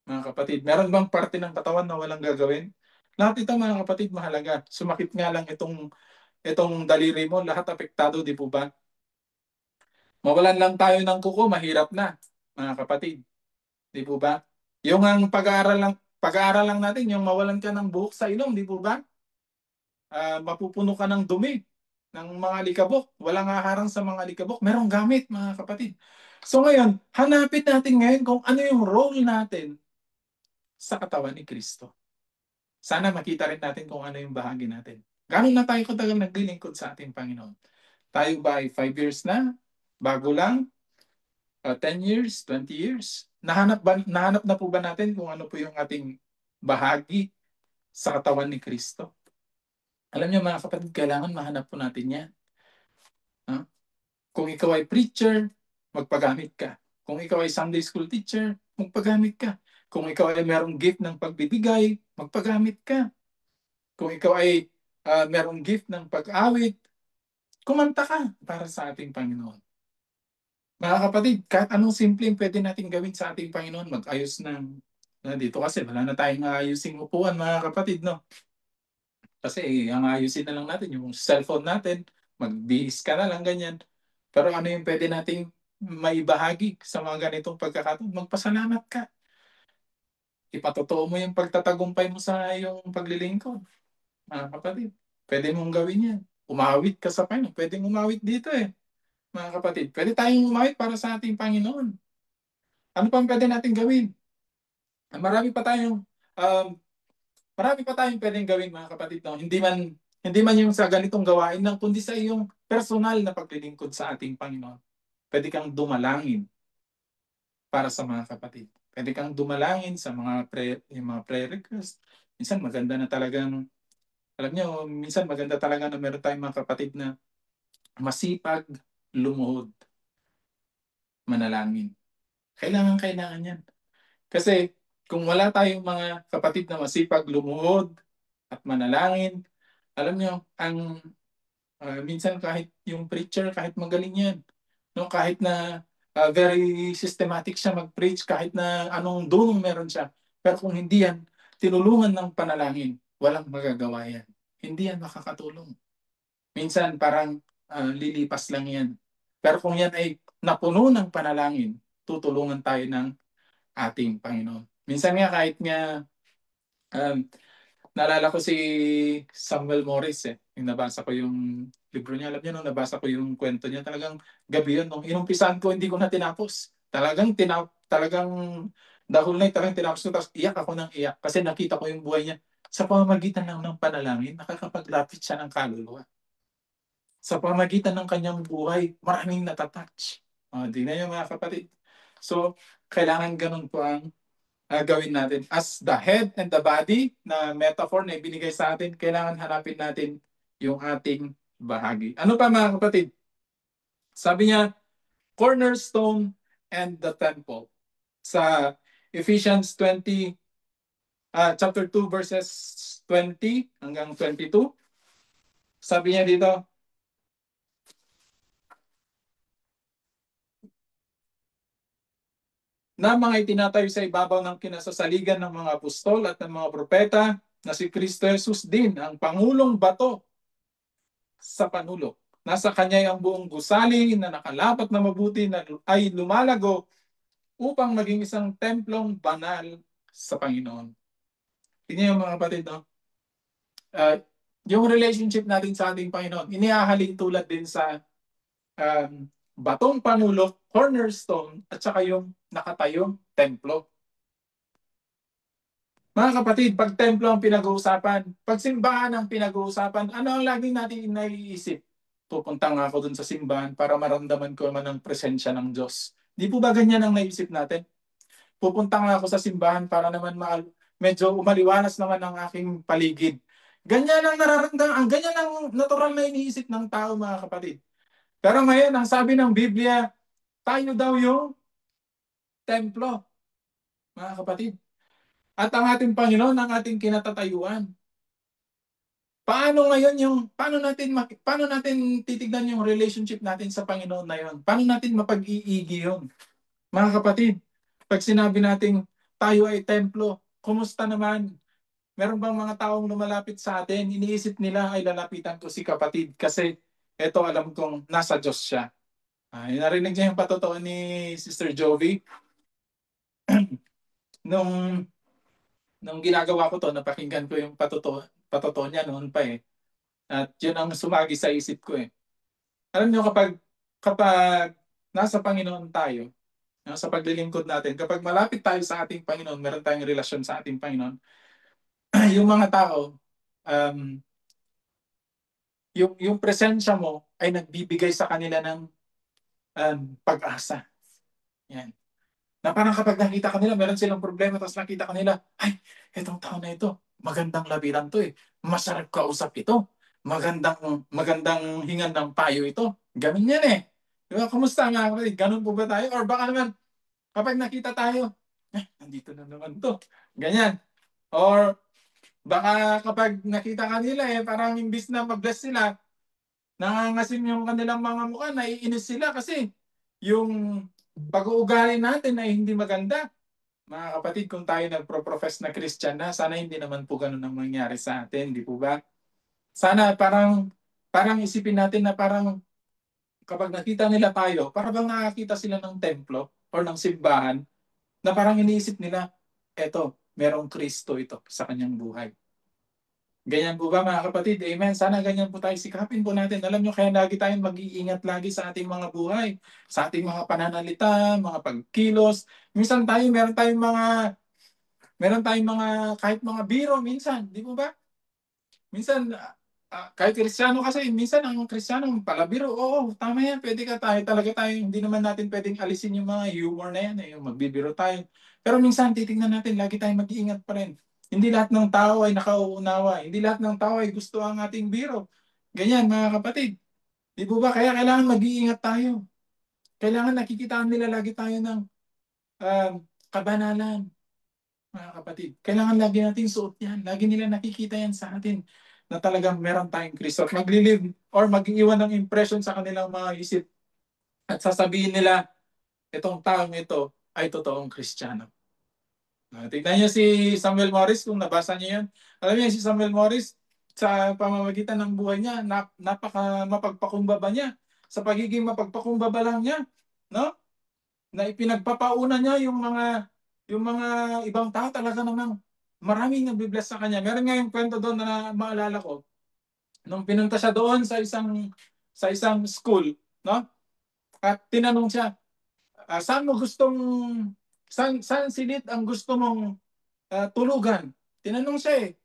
Mga kapatid, meron bang parte ng katawan na walang gagawin? Lahat ito, mga kapatid, mahalaga. Sumakit nga lang itong daliri mo, lahat apektado, di po ba? Mawalan lang tayo ng kuko, mahirap na, mga kapatid. Di po ba? Yung ang pag-aaral lang natin, yung mawalan ka ng buhok sa ilong, di po ba? Mapupuno ka ng dumi ng mga alikabok. Walang haharang sa mga alikabok. Merong gamit, mga kapatid. So ngayon, hanapin natin ngayon kung ano yung role natin sa katawan ni Kristo. Sana makita rin natin kung ano yung bahagi natin. Gano'n na tayo katagal naglilingkod sa ating Panginoon? Tayo ba ay 5 years na? Bago lang? 10 years? 20 years? Nahanap na po ba natin kung ano po yung ating bahagi sa katawan ni Kristo? Alam niyo, mga kapatid, kailangan mahanap po natin yan. Kung ikaw ay preacher, magpagamit ka. Kung ikaw ay Sunday school teacher, magpagamit ka. Kung ikaw ay merong gift ng pagbibigay, magpagamit ka. Kung ikaw ay merong gift ng pag-awit, kumanta ka para sa ating Panginoon. Mga kapatid, kahit anong simpleng pwede natin gawin sa ating Panginoon, mag-ayos dito kasi wala na tayong ayusing upuan, mga kapatid, no? Kasi ang ayusin na lang natin yung cellphone natin, magbihis ka na lang, ganyan. Pero ano yung pwede nating maibahagi sa mga ganitong pagkakataon? Magpasalamat ka. Ipatotoo mo yung pagtatagumpay mo sa iyong paglilingkod. Mga kapatid, pwede mong gawin yan. Umawit ka sa Panginoon. Pwedeng umawit dito eh. Mga kapatid, pwede tayong umawit para sa ating Panginoon. Ano pang pwede natin gawin? Marami pa tayong pwedeng gawin, mga kapatid. No? Hindi man yung sa ganitong gawain lang, kundi sa iyong personal na paglilingkod sa ating Panginoon. Pwede kang dumalangin para sa mga kapatid. Pwede kang dumalangin sa yung mga prayer request. Minsan maganda na talagang, alam niyo, minsan maganda talaga na meron tayong mga kapatid na masipag lumuhod, manalangin. Kailangan yan. Kasi kung wala tayong mga kapatid na masipag lumuhod at manalangin, alam niyo, minsan kahit yung preacher, kahit magaling yan, no, kahit na very systematic siya mag-preach kahit na anong dunong meron siya. Pero kung hindi yan tinulungan ng panalangin, walang magagawa yan. Hindi yan makakatulong. Minsan parang lilipas lang yan. Pero kung yan ay napuno ng panalangin, tutulungan tayo ng ating Panginoon. Minsan nga kahit nga naalala ko si Samuel Morris yung nabasa ko yung libro niya. Alam niyo, nung nabasa ko yung kwento niya, talagang gabi yun. Nung inumpisan ko, hindi ko na tinapos. Talagang the whole night, talagang tinapos ko. Tapos iyak ako ng iyak kasi nakita ko yung buhay niya. Sa pamamagitan lang ng panalangin, nakakapaglapit siya ng kaluluwa. Sa pamamagitan ng kanyang buhay, maraming natatouch. Di na yung mga kapatid. So, kailangan ganun po ang gawin natin. As the head and the body na metaphor na ibinigay sa atin, kailangan hanapin natin yung ating bahagi. Ano pa mga kapatid? Sabi niya, cornerstone and the temple. Sa Ephesians 20, chapter 2, verses 20 hanggang 22. Sabi niya dito, na mga itinatayo sa ibabaw ng kinasasaligan ng mga apostol at ng mga propeta na si Kristo Jesus din ang pangulong bato sa panulok. Nasa kanya ang buong gusali na nakalapat na mabuti na ay lumalago upang maging isang templong banal sa Panginoon. Tingnan yung mga kapatid, no? Yung relationship natin sa ating Panginoon, inihahalin tulad din sa batong panulok, cornerstone, at saka yung nakatayong templo. Mga kapatid, pag templo ang pinag-uusapan, pag simbahan ang pinag-uusapan, ano ang laging natin naiisip? Pupunta nga ako dun sa simbahan para maramdaman ko naman ang presensya ng Diyos. Di po ba ganyan ang naisip natin? Pupunta nga ako sa simbahan para naman medyo umaliwalas naman ang aking paligid. Ganyan ang nararamdaman, ganyan ang natural na iniisip ng tao, mga kapatid. Pero ngayon, ang sabi ng Biblia, tayo daw yung templo, mga kapatid. At ang ating Panginoon, ang ating kinatatayuan. Paano natin titignan yung relationship natin sa Panginoon na yun? Paano natin mapag-iigi yun? Mga kapatid, pag sinabi natin tayo ay templo, kumusta naman? Meron bang mga taong lumalapit sa atin, iniisip nila ay lalapitan ko si kapatid kasi eto alam kong nasa Diyos siya. Narinig niya yung patotoo ni Sister Jovi? Nung ginagawa ko to, napakinggan ko yung patotoo niya noon pa eh. At yun ang sumagi sa isip ko eh. Alam niyo, kapag nasa Panginoon tayo, sa paglilingkod natin, kapag malapit tayo sa ating Panginoon, meron tayong relasyon sa ating Panginoon, yung mga tao, yung presensya mo ay nagbibigay sa kanila ng pag-asa. Yan. Na parang kapag nakita kanila, meron silang problema, tapos nakita kanila, ay, itong tao na ito, magandang labiran to eh. Masarap kausap ito. Magandang hingan ng payo ito. Ganun yan eh. Diba? Kumusta nga kapatid? Ganun po ba tayo? Or baka naman, kapag nakita tayo, nandito na naman to. Ganyan. Or baka kapag nakita kanila parang imbis na mag-bless sila, nangangasim yung kanilang mga mukha, naiinis sila kasi yung pag-uugali natin ay hindi maganda. Mga kapatid, kung tayo nagpro-profess na Christian na, sana hindi naman po ganun ang mangyari sa atin, di po ba? Sana parang isipin natin na parang kapag nakita nila tayo, para bang nakakita sila ng templo or ng simbahan na parang iniisip nila, eto, merong Kristo ito sa kanyang buhay. Ganyan po ba mga kapatid? Amen. Sana ganyan po tayo sikapin po natin. Alam nyo, kaya lagi tayong mag-iingat lagi sa ating mga buhay, sa ating mga pananalita, mga pagkilos. Minsan meron tayong mga kahit mga biro minsan, di po ba? Minsan kahit Kristiyano kasi, minsan ang Kristiyano palabiro. Oo, tama yan. Pwede ka talaga tayo, hindi naman natin pwedeng alisin yung mga humor na yan, yung magbibiro tayo. Pero minsan titingnan natin, lagi tayong mag-iingat pa rin. Hindi lahat ng tao ay nakauunawa. Hindi lahat ng tao ay gusto ang ating biro. Ganyan, mga kapatid. Di po ba? Kaya kailangan mag-iingat tayo. Kailangan nakikitaan nila lagi tayo ng kabanalan, mga kapatid. Kailangan lagi natin suot yan. Lagi nila nakikita yan sa atin na talagang meron tayong Kristo. At maglilive or mag-iwan ng impression sa kanilang mga isip. At sasabihin nila, itong taong ito ay totoong Kristiyano. Tignan niyo si Samuel Morris, kung nabasa niyo yan. Alam niyo si Samuel Morris, sa pamamagitan ng buhay niya, napaka mapagpakumbaba niya. Sa pagiging mapagpakumbaba lang niya, no? Na ipinagpapauna niya yung mga ibang tao, talaga namang maraming nagbi-bless sa kanya. Meron nga yung kwento doon na maalala ko. Nung pinunta siya doon sa isang school, no? At tinanong siya, saan mo gustong saan silid ang gusto mong tulugan? Tinanong siya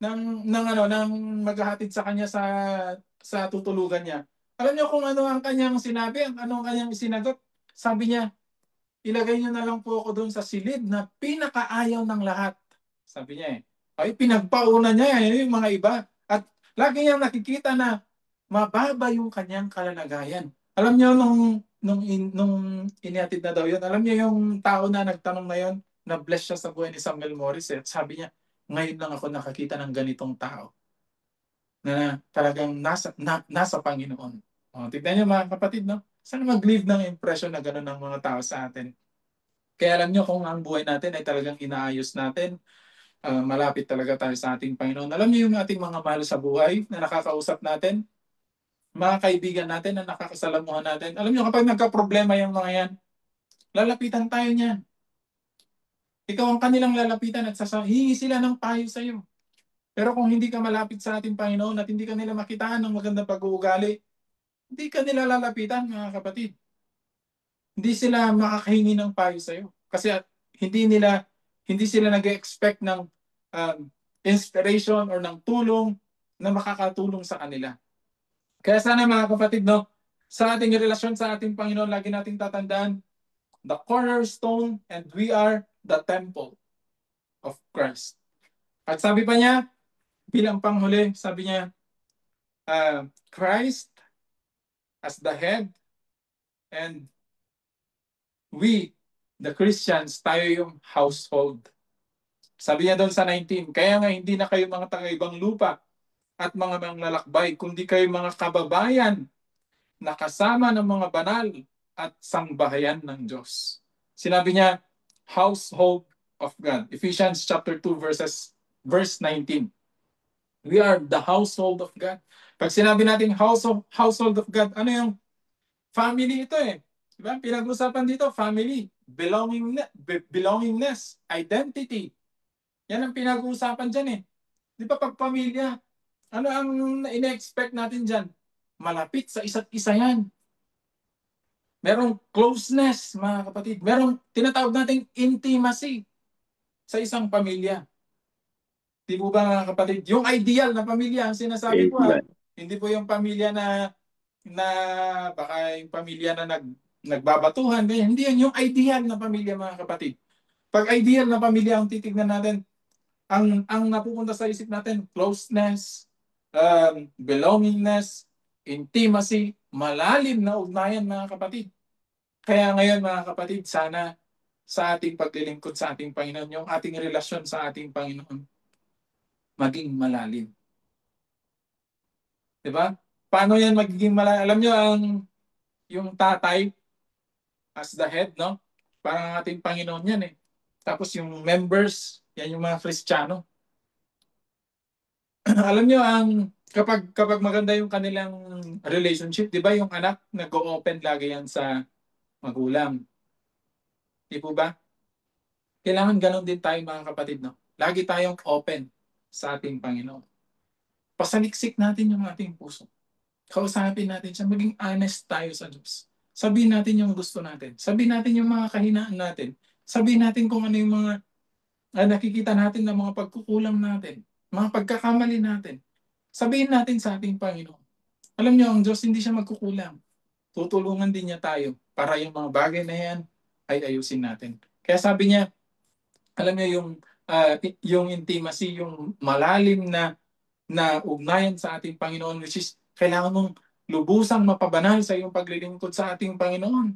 ng maghahatid sa kanya sa tutulugan niya. Alam niyo kung ano ang kanyang sinabi, ano ang kanyang sinagot? Sabi niya, ilagay niyo na lang po ako doon sa silid na pinakaayaw ng lahat. Sabi niya Ay, pinagpauna niya yung mga iba. At lagi niyang nakikita na mababa yung kanyang kalalagayan. Alam niyo nung inihatid na daw yun, alam niyo yung tao na nagtanong na yun, na bless siya sa buhay ni Samuel Morris. At sabi niya, ngayon lang ako nakakita ng ganitong tao na talagang nasa Panginoon. Tignan niyo mga kapatid, no? Sana mag-leave ng impression na gano'n ng mga tao sa atin. Kaya alam niyo kung ang buhay natin ay talagang inaayos natin, malapit talaga tayo sa ating Panginoon. Alam niyo yung ating mga mahal sa buhay na nakakausap natin, mga kaibigan natin na nakakasalamuhan natin. Alam niyo kapag nagka-problema yung mga yan, lalapitan tayo niyan. Ikaw ang kanilang lalapitan at hihingi sila ng payo sa iyo. Pero kung hindi ka malapit sa ating Panginoon at hindi ka nila makitaan ng magandang pag-uugali, hindi ka nila lalapitan, mga kapatid. Hindi sila makakahingi ng payo sa iyo. Kasi hindi sila nag-expect ng inspiration or ng tulong na makakatulong sa kanila. Kaya sana mga kapatid, no, sa ating relasyon sa ating Panginoon, lagi nating tatandaan, the cornerstone and we are the temple of Christ. At sabi pa niya, bilang panghuli, sabi niya, Christ as the head and we, the Christians, tayo yung household. Sabi niya doon sa 19, kaya nga hindi na kayo mga taga-ibang lupa at mga manlalakbay, kundi kayo mga kababayan na kasama ng mga banal at sangbahayan ng Diyos. Sinabi niya, household of God. Ephesians chapter 2 verse 19. We are the household of God. Pag sinabi natin household of God, ano yung family ito Diba? Pinag-usapan dito, family, belongingness, identity. Yan ang pinag-uusapan dyan Di ba pag pamilya, ano ang ina-expect natin dyan? Malapit sa isa't isa yan. Merong closeness, mga kapatid. Merong tinatawag nating intimacy sa isang pamilya. Di po ba mga kapatid? Yung ideal na pamilya, ang sinasabi ko hindi po yung pamilya na baka yung pamilya na nagbabatuhan. Ganyan. Hindi yan yung ideal na pamilya, mga kapatid. Pag ideal na pamilya ang titignan natin, ang napupunta sa isip natin, closeness, belongingness, intimacy, malalim na ugnayan, mga kapatid. Kaya ngayon, mga kapatid, sana sa ating paglilingkod sa ating Panginoon, yung ating relasyon sa ating Panginoon, maging malalim. Diba? Paano yan magiging malalim? Alam nyo, yung tatay as the head, no? Parang ating Panginoon yan Tapos yung members, yan yung mga Kristiyano. Alam nyo, kapag maganda yung kanilang relationship, di ba yung anak nag-o-open lagi yan sa magulang? Di po ba? Kailangan ganun din tayo, mga kapatid, no? Lagi tayong open sa ating Panginoon. Pasaliksik natin yung ating puso. Kausapin natin siya, maging honest tayo sa Diyos. Sabihin natin yung gusto natin. Sabihin natin yung mga kahinaan natin. Sabihin natin kung ano yung mga nakikita natin na mga pagkukulang natin, mga pagkakamali natin. Sabihin natin sa ating Panginoon. Alam niyo, ang Diyos hindi siya magkukulang. Tutulungan din niya tayo para yung mga bagay na yan ay ayusin natin. Kaya sabi niya, alam niyo yung intimacy, yung malalim na ugnayan sa ating Panginoon, which is kailangan mong lubusang mapabanal sa iyong paglilingkod sa ating Panginoon.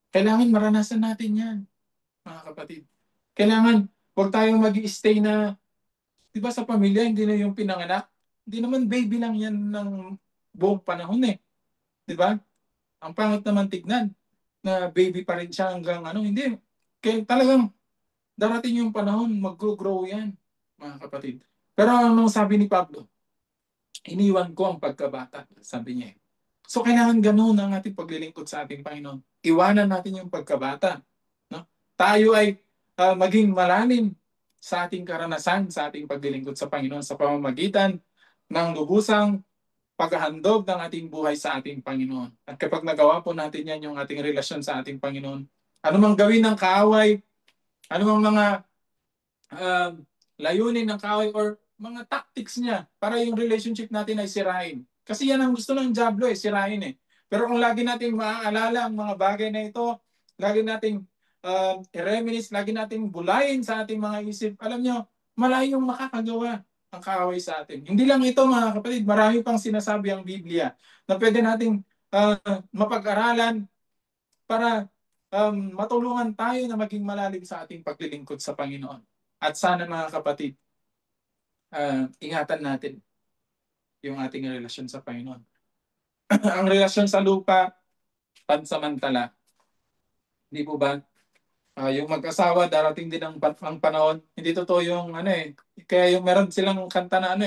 Kailangan maranasan natin yan, mga kapatid. Kailangan huwag tayong mag-i-stay na, di ba sa pamilya, hindi na yung pinanganak. Hindi naman baby lang yan ng buong panahon Di ba? Ang pangit naman tignan. na baby pa rin siya hanggang ano, hindi. Kaya talagang darating yung panahon, mag-grow yan, mga kapatid. Pero anong sabi ni Pablo? Iniwan ko ang pagkabata, sabi niya. So kailangan ganun ang ating paglilingkod sa ating Panginoon. Iwanan natin yung pagkabata. No? Tayo ay maging malalim sa ating karanasan, sa ating paglilingkod sa Panginoon sa pamamagitan ng lubusang paghahandog ng ating buhay sa ating Panginoon. At kapag nagawa po natin yan, yung ating relasyon sa ating Panginoon, anumang gawin ng kaaway, anumang mga uh, layunin ng kaaway or mga tactics niya para yung relationship natin ay sirain. Kasi yan ang gusto ng Diablo sirain Pero kung lagi nating maaalala ang mga bagay na ito, lagi nating i-reminisce, lagi nating bulayin sa ating mga isip, alam nyo, malayong makakagawa ang kaaway sa atin. Hindi lang ito mga kapatid, marami pang sinasabi ang Biblia na pwede nating mapag-aralan para matulungan tayo na maging malalim sa ating paglilingkod sa Panginoon. At sana mga kapatid, ingatan natin yung ating relasyon sa Panginoon. Ang relasyon sa lupa, pansamantala. Hindi po ba? Yung mag-asawa, darating din ang panahon. Hindi totoo yung kaya yung meron silang kanta na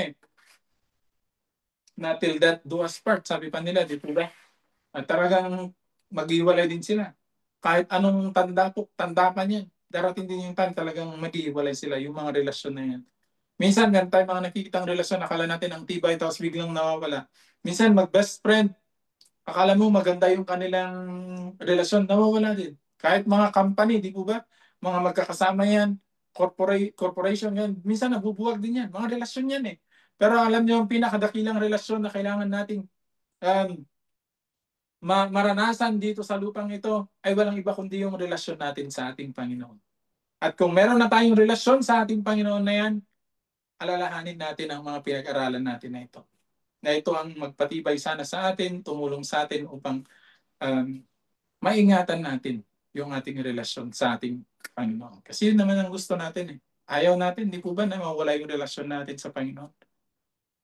na till that do us part, sabi pa nila, di po ba? At talagang maghiwalay din sila. Kahit anong tanda pa niyan, darating din yung time talagang maghiwalay sila, yung mga relasyon na yan. Minsan, meron tayong mga nakikitang relasyon, akala natin ang tibay, tapos biglang nawawala. Minsan, mag-best friend, akala mo maganda yung kanilang relasyon, nawawala din. Kahit mga company, di po ba? Mga magkakasama yan, corporation yan, minsan nabubuwag din yan. Mga relasyon yan Pero alam niyo, yung pinakadakilang relasyon na kailangan nating um, maranasan dito sa lupang ito ay walang iba kundi yung relasyon natin sa ating Panginoon. At kung meron na tayong relasyon sa ating Panginoon na yan, alalahanin natin ang mga pinag-aralan natin na ito. Na ito ang magpatibay sana sa atin, tumulong sa atin upang maingatan natin yung ating relasyon sa ating Panginoon. Kasi yun naman ang gusto natin Ayaw natin, di po ba, na mawala yung relasyon natin sa Panginoon?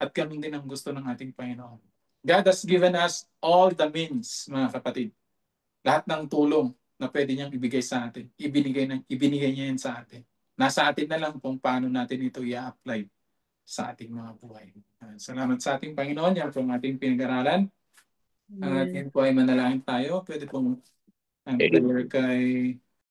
At ganun din ang gusto ng ating Panginoon. God has given us all the means, mga kapatid. Lahat ng tulong na pwede niyang ibigay sa atin, ibinigay niya yan sa atin. Nasa atin na lang kung paano natin ito i-apply sa ating mga buhay. Salamat sa ating Panginoon. Yan po ang ating pinag-aralan. Ang ating po ay manalangin tayo. Pwede pong ang prayer kay